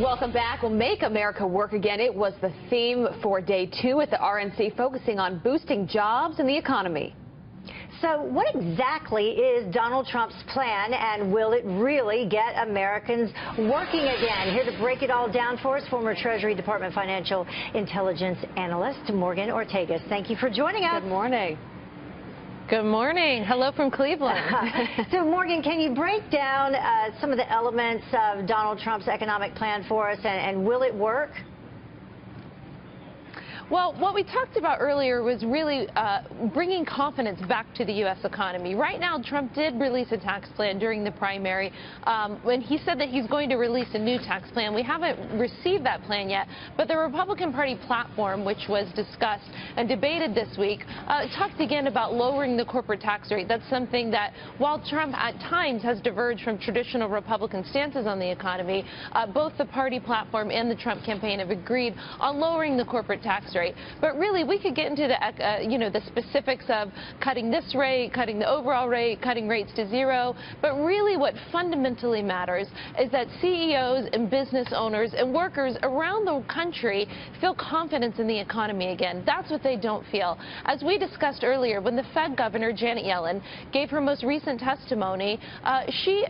Welcome back. Well, Make America Work Again. It was the theme for day 2 at the RNC, focusing on boosting jobs and the economy. So what exactly is Donald Trump's plan, and will it really get Americans working again? Here to break it all down for us, former Treasury Department financial intelligence analyst Morgan Ortagus. Thank you for joining us. Good morning. Good morning. Hello from Cleveland. So, Morgan, can you break down some of the elements of Donald Trump's economic plan for us, and will it work? Well, what we talked about earlier was really bringing confidence back to the U.S. economy. Right now, Trump did release a tax plan during the primary when he said that he's going to release a new tax plan. We haven't received that plan yet, but the Republican Party platform, which was discussed and debated this week, talked again about lowering the corporate tax rate. That's something that, while Trump at times has diverged from traditional Republican stances on the economy, both the party platform and the Trump campaign have agreed on lowering the corporate tax rate. But really, we could get into the the specifics of cutting this rate, cutting the overall rate, cutting rates to zero. But really, what fundamentally matters is that CEOs and business owners and workers around the country feel confidence in the economy again. That's what they don't feel. As we discussed earlier, when the Fed governor, Janet Yellen, gave her most recent testimony, she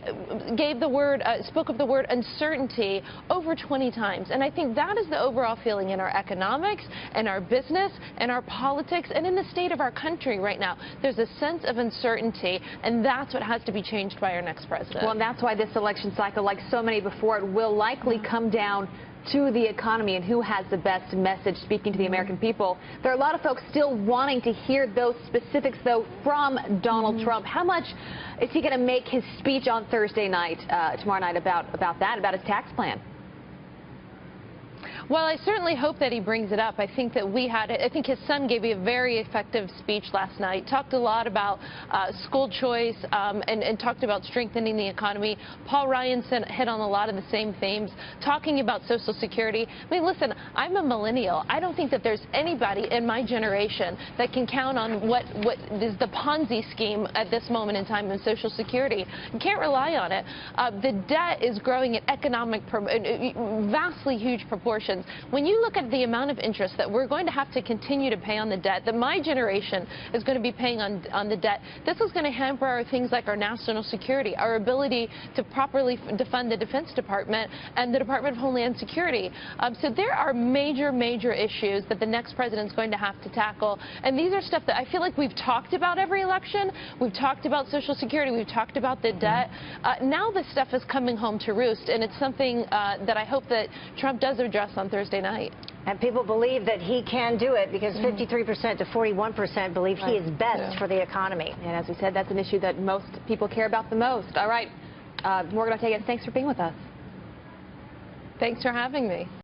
gave the word, spoke of the word uncertainty over 20 times. And I think that is the overall feeling in our economics, in our business, and our politics, and in the state of our country right now. There's a sense of uncertainty, and that's what has to be changed by our next president. Well, and that's why this election cycle, like so many before it, will likely come down to the economy and who has the best message speaking to the American people. There are a lot of folks still wanting to hear those specifics, though, from Donald Trump. How much is he going to make his speech on Thursday night, tomorrow night, about his tax plan? Well, I certainly hope that he brings it up. I think that I think his son gave a very effective speech last night, talked a lot about school choice and talked about strengthening the economy. Paul Ryan hit on a lot of the same themes, talking about Social Security. I mean, listen, I'm a millennial. I don't think that there's anybody in my generation that can count on what is the Ponzi scheme at this moment in time in Social Security. You can't rely on it. The debt is growing at vastly huge proportions. When you look at the amount of interest that we're going to have to continue to pay on the debt, that my generation is going to be paying on the debt, this is going to hamper our things like our national security, our ability to properly defund the Defense Department and the Department of Homeland Security. So there are major issues that the next president's going to have to tackle. And these are stuff that I feel like we've talked about every election. We've talked about Social Security. We've talked about the debt. Now this stuff is coming home to roost, and it's something that I hope that Trump does address on Thursday night. And people believe that he can do it because 53% to 41% believe he is best for the economy. And as we said, that's an issue that most people care about the most. All right, Morgan Ortagus, thanks for being with us. Thanks for having me.